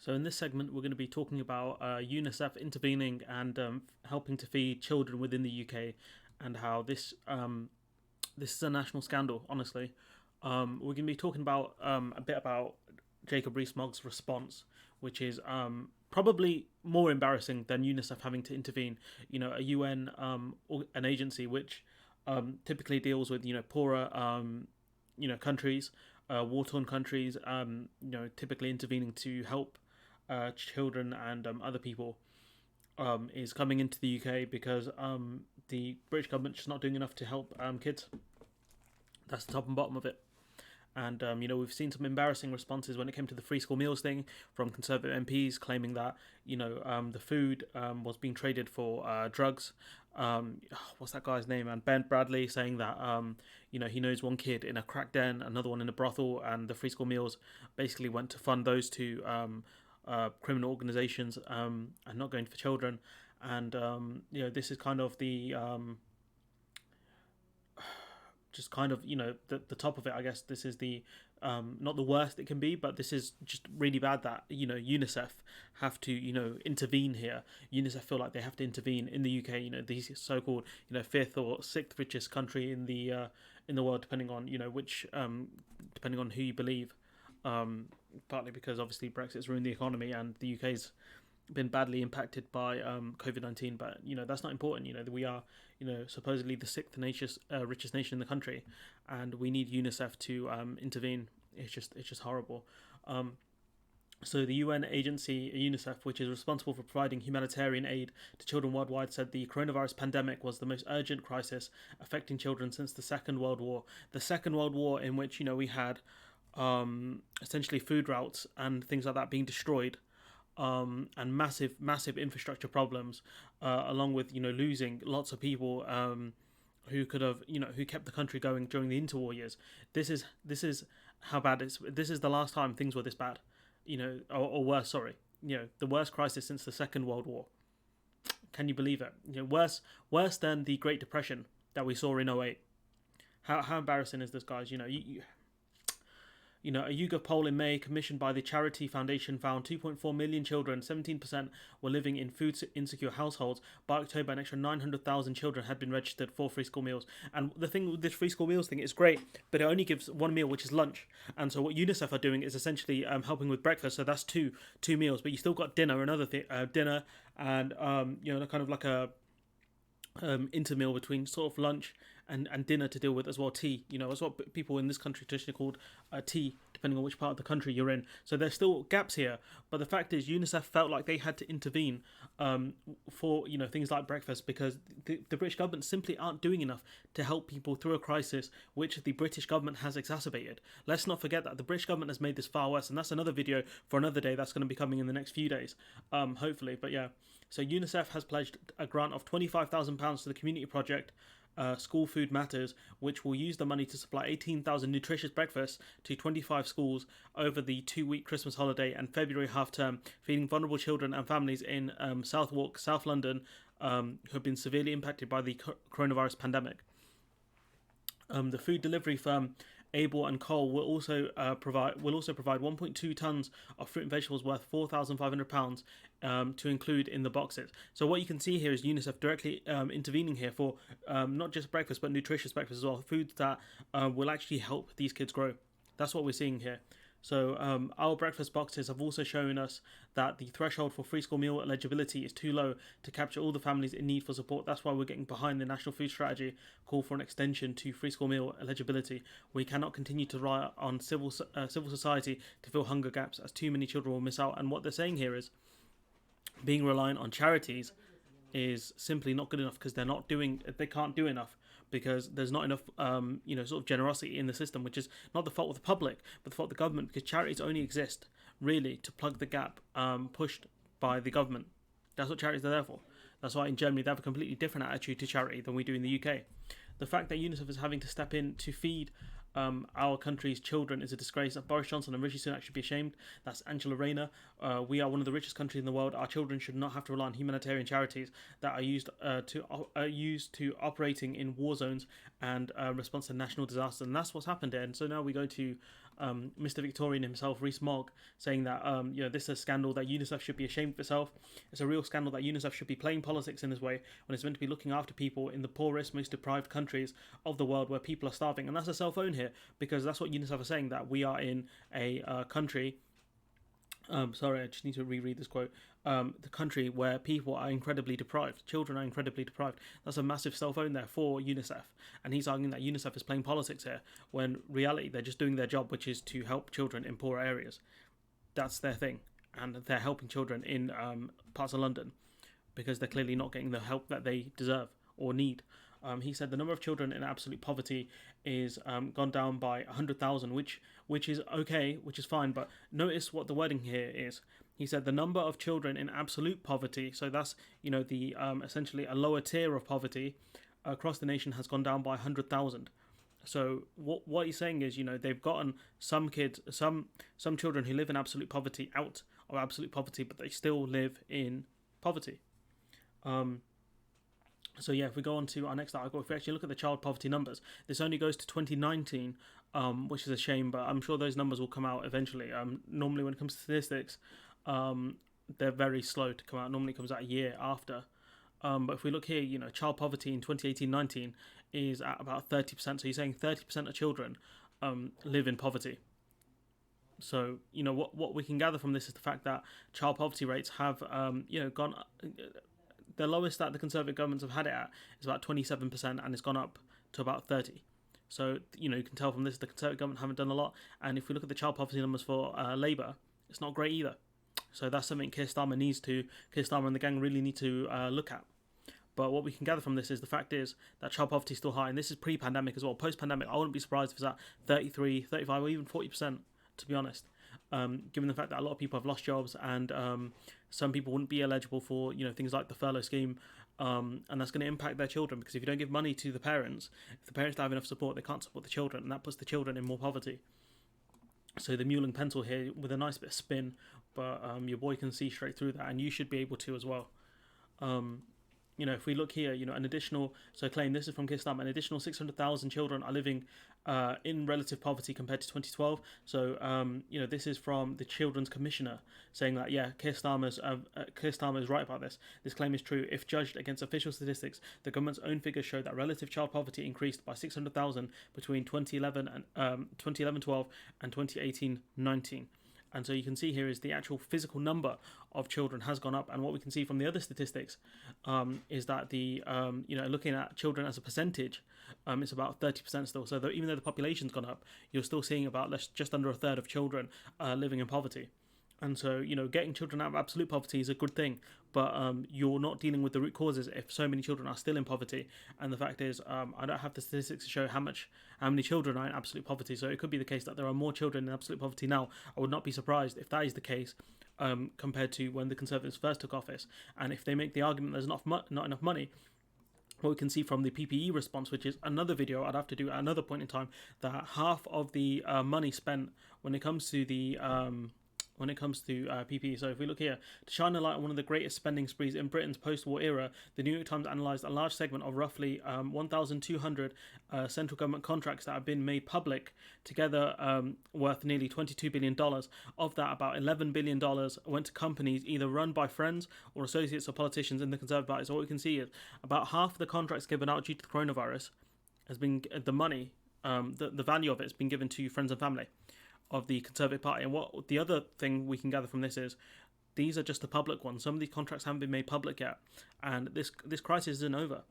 So in this segment, we're going to be talking about UNICEF intervening and helping to feed children within the UK, and how this is a national scandal. Honestly, we're going to be talking about a bit about Jacob Rees-Mogg's response, which is probably more embarrassing than UNICEF having to intervene. You know, a UN an agency which typically deals with poorer countries, war-torn countries. Typically intervening to help children and other people, is coming into the UK because the British government's just not doing enough to help kids. That's the top and bottom of it. And we've seen some embarrassing responses when it came to the free school meals thing from Conservative MPs claiming that the food was being traded for drugs. What's that guy's name? And Ben Bradley saying that he knows one kid in a crack den, another one in a brothel, and the free school meals basically went to fund those two criminal organizations, and not going for children. And this is kind of the just kind of the top of it, I guess. This is the not the worst it can be, but this is just really bad that UNICEF have to intervene here. UNICEF feel like they have to intervene in the UK, these so-called fifth or sixth richest country in the world, depending on which depending on who you believe. Partly because obviously Brexit's ruined the economy and the UK's been badly impacted by COVID-19, but that's not important. We are supposedly the sixth richest nation in the country, and we need UNICEF to intervene. It's just horrible. So the UN agency UNICEF, which is responsible for providing humanitarian aid to children worldwide, said the coronavirus pandemic was the most urgent crisis affecting children since the Second World War. The Second World War, in which we had essentially food routes and things like that being destroyed, and massive infrastructure problems, along with losing lots of people who could have who kept the country going during the interwar years. This is how bad it's. This is the last time things were this bad, or worse. Sorry, the worst crisis since the Second World War. Can you believe it? Worse than the Great Depression that we saw in '08. How embarrassing is this, guys? A YouGov poll in May commissioned by the Charity Foundation found 2.4 million children, 17%, were living in food insecure households. By October, an extra 900,000 children had been registered for free school meals. And the thing with this free school meals thing is great, but it only gives one meal, which is lunch. And so what UNICEF are doing is essentially helping with breakfast. So that's two meals, but you still got dinner, dinner, and kind of like a intermeal between sort of lunch and dinner to deal with as well. Tea, that's what people in this country traditionally called tea, depending on which part of the country you're in. So there's still gaps here, but the fact is UNICEF felt like they had to intervene for things like breakfast, because the British government simply aren't doing enough to help people through a crisis which the British government has exacerbated. Let's not forget that the British government has made this far worse, and that's another video for another day that's going to be coming in the next few days, hopefully. But yeah, so UNICEF has pledged a grant of £25,000 to the community project School Food Matters, which will use the money to supply 18,000 nutritious breakfasts to 25 schools over the 2-week Christmas holiday and February half-term, feeding vulnerable children and families in Southwark, South London, who have been severely impacted by the coronavirus pandemic. The food delivery firm Abel and Cole will also provide 1.2 tons of fruit and vegetables worth £4,500 to include in the boxes. So what you can see here is UNICEF directly intervening here for not just breakfast but nutritious breakfast as well, foods that will actually help these kids grow. That's what we're seeing here. So our breakfast boxes have also shown us that the threshold for free school meal eligibility is too low to capture all the families in need for support. That's why we're getting behind the National Food Strategy call for an extension to free school meal eligibility. We cannot continue to rely on civil society to fill hunger gaps, as too many children will miss out. And what they're saying here is being reliant on charities is simply not good enough, because they can't do enough, because there's not enough sort of generosity in the system, which is not the fault of the public but the fault of the government, because charities only exist really to plug the gap pushed by the government. That's what charities are there for. That's why in Germany they have a completely different attitude to charity than we do in the UK. The fact that UNICEF is having to step in to feed our country's children is a disgrace. Boris Johnson and Rishi Sunak should be ashamed. That's Angela Rayner. We are one of the richest countries in the world. Our children should not have to rely on humanitarian charities that are used to operating in war zones and response to national disasters. And that's what's happened here. And so now we go to Mr. Victorian himself, Reece Mogg, saying that this is a scandal, that UNICEF should be ashamed of itself. It's a real scandal that UNICEF should be playing politics in this way when it's meant to be looking after people in the poorest, most deprived countries of the world where people are starving. And that's a self own here, because that's what UNICEF are saying, that we are in a country. Sorry, I just need to reread this quote. The country where people are incredibly deprived, children are incredibly deprived. That's a massive self-own there for UNICEF. And he's arguing that UNICEF is playing politics here, when reality they're just doing their job, which is to help children in poor areas. That's their thing. And they're helping children in parts of London because they're clearly not getting the help that they deserve or need. He said the number of children in absolute poverty is gone down by 100,000, which is okay, which is fine. But notice what the wording here is. He said the number of children in absolute poverty, so that's the essentially a lower tier of poverty across the nation, has gone down by 100,000. So what he's saying is, they've gotten some kids, some children who live in absolute poverty out of absolute poverty, but they still live in poverty. So yeah, if we go on to our next article, if we actually look at the child poverty numbers, this only goes to 2019, which is a shame, but I'm sure those numbers will come out eventually. Normally when it comes to statistics, they're very slow to come out. Normally it comes out a year after. But if we look here, child poverty in 2018-19 is at about 30%. So you're saying 30% of children live in poverty. So, what we can gather from this is the fact that child poverty rates have, gone... The lowest that the Conservative governments have had it at is about 27%, and it's gone up to about 30%. So, you can tell from this the Conservative government haven't done a lot. And if we look at the child poverty numbers for Labour, it's not great either. So that's something Keir Starmer and the gang really need to look at. But what we can gather from this is the fact is that child poverty is still high, and this is pre-pandemic as well. Post-pandemic, I wouldn't be surprised if it's at 33, 35, or even 40%, to be honest. Given the fact that a lot of people have lost jobs, and some people wouldn't be eligible for things like the furlough scheme, and that's going to impact their children, because if you don't give money to the parents, if the parents don't have enough support, they can't support the children, and that puts the children in more poverty. So the mule and pencil here with a nice bit of spin, but your boy can see straight through that, and you should be able to as well. If we look here, an additional, so claim, this is from Keir Starmer, an additional 600,000 children are living in relative poverty compared to 2012. So, this is from the Children's Commissioner saying that, Keir Starmer is right about this. This claim is true. If judged against official statistics, the government's own figures show that relative child poverty increased by 600,000 between 2011-12 and 2018-19. And so you can see here is the actual physical number of children has gone up. And what we can see from the other statistics is that the, looking at children as a percentage, it's about 30% still. So even though the population's gone up, you're still seeing about just under a third of children living in poverty. And so, getting children out of absolute poverty is a good thing, but you're not dealing with the root causes if so many children are still in poverty. And the fact is, I don't have the statistics to show how many children are in absolute poverty. So it could be the case that there are more children in absolute poverty now. I would not be surprised if that is the case, compared to when the Conservatives first took office. And if they make the argument there's not enough money, what we can see from the PPE response, which is another video I'd have to do at another point in time, that half of the money spent when it comes to the PPE. So if we look here, to shine a light on one of the greatest spending sprees in Britain's post-war era, the New York Times analysed a large segment of roughly 1,200 central government contracts that have been made public, together worth nearly $22 billion. Of that, about $11 billion went to companies either run by friends or associates of politicians in the Conservative Party. So what we can see is about half of the contracts given out due to the coronavirus has been the money, the value of it has been given to friends and family of the Conservative Party. And what the other thing we can gather from this is these are just the public ones. Some of these contracts haven't been made public yet, and this crisis isn't over.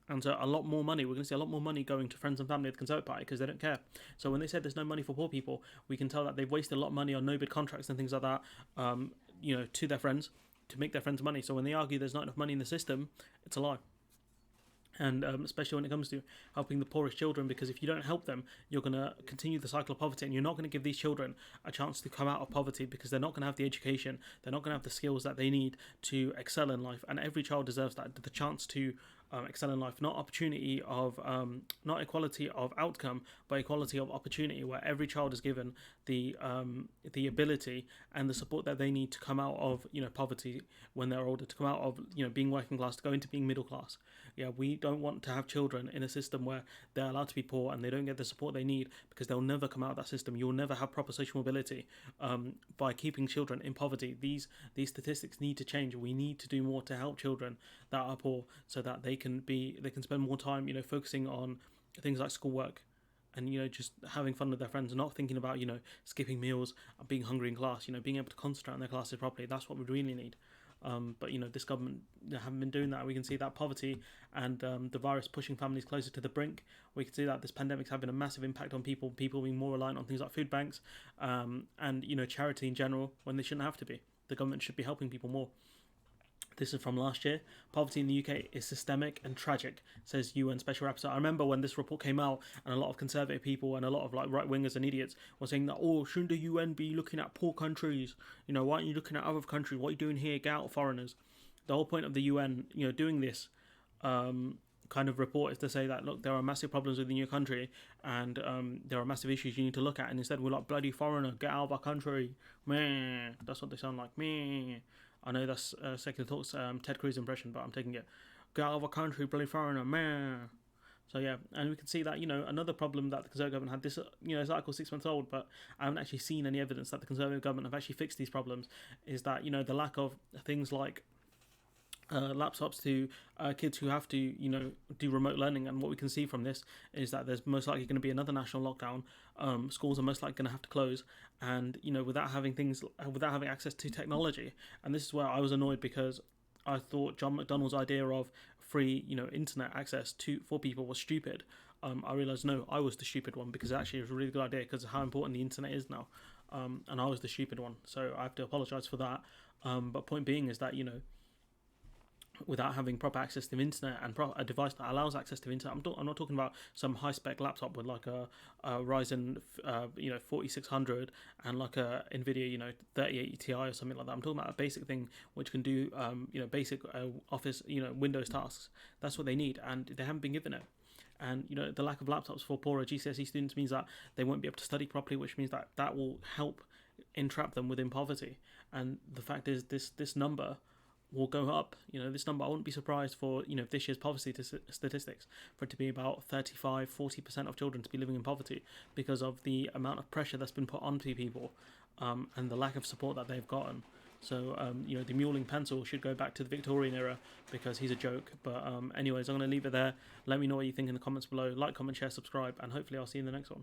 And so a lot more money, we're going to see a lot more money going to friends and family of the Conservative Party because they don't care. So when they said there's no money for poor people, we can tell that they've wasted a lot of money on no-bid contracts and things like that, to their friends, to make their friends money. So when they argue there's not enough money in the system, it's a lie. And especially when it comes to helping the poorest children, because if you don't help them, you're going to continue the cycle of poverty, and you're not going to give these children a chance to come out of poverty, because they're not going to have the education, they're not going to have the skills that they need to excel in life. And every child deserves that, the chance to excel in life, not opportunity of not equality of outcome, but equality of opportunity, where every child is given the ability and the support that they need to come out of poverty when they're older, to come out of being working class, to go into being middle class. Yeah, we don't want to have children in a system where they're allowed to be poor and they don't get the support they need, because they'll never come out of that system. You'll never have proper social mobility by keeping children in poverty. These statistics need to change. We need to do more to help children that are poor, so that they can spend more time focusing on things like schoolwork, and just having fun with their friends, and not thinking about skipping meals, being hungry in class, being able to concentrate on their classes properly. That's what we really need. But this government haven't been doing that. We can see that poverty and the virus pushing families closer to the brink. We can see that this pandemic's having a massive impact on people being more reliant on things like food banks, and charity in general, when they shouldn't have to be. The government should be helping people more. This is from last year. Poverty in the UK is systemic and tragic, says UN Special Rapporteur. I remember when this report came out, and a lot of conservative people and a lot of right wingers and idiots were saying that, shouldn't the UN be looking at poor countries? Why aren't you looking at other countries? What are you doing here? Get out, foreigners. The whole point of the UN, doing this kind of report is to say that, look, there are massive problems within your country, and there are massive issues you need to look at, and instead we're like, bloody foreigner, get out of our country. Meh. That's what they sound like. Meh. I know that's Secular Talk's Ted Cruz impression, but I'm taking it. Get out of our country, bloody foreigner, meh. So yeah, and we can see that another problem that the Conservative government had, this this article 6 months old, but I haven't actually seen any evidence that the Conservative government have actually fixed these problems. Is that the lack of things like laptops to kids who have to do remote learning. And what we can see from this is that there's most likely going to be another national lockdown. Schools are most likely going to have to close, and without having access to technology. And this is where I was annoyed, because I thought John McDonnell's idea of free internet access for people was stupid. I realised no, I was the stupid one, because actually it was a really good idea because of how important the internet is now, and I was the stupid one, so I have to apologise for that. But point being is that without having proper access to the internet and a device that allows access to the internet, I'm not talking about some high spec laptop with like a Ryzen 4600 and like a Nvidia 3080 Ti or something like that. I'm talking about a basic thing which can do basic office Windows tasks. That's what they need, and they haven't been given it. And the lack of laptops for poorer GCSE students means that they won't be able to study properly, which means that will help entrap them within poverty. And the fact is, this number will go up. This number, I wouldn't be surprised for this year's poverty statistics for it to be about 35-40% of children to be living in poverty, because of the amount of pressure that's been put onto people, and the lack of support that they've gotten. So the mewling pencil should go back to the Victorian era, because he's a joke. But anyways, I'm going to leave it there. Let me know what you think in the comments below. Like, comment, share, subscribe, and hopefully I'll see you in the next one.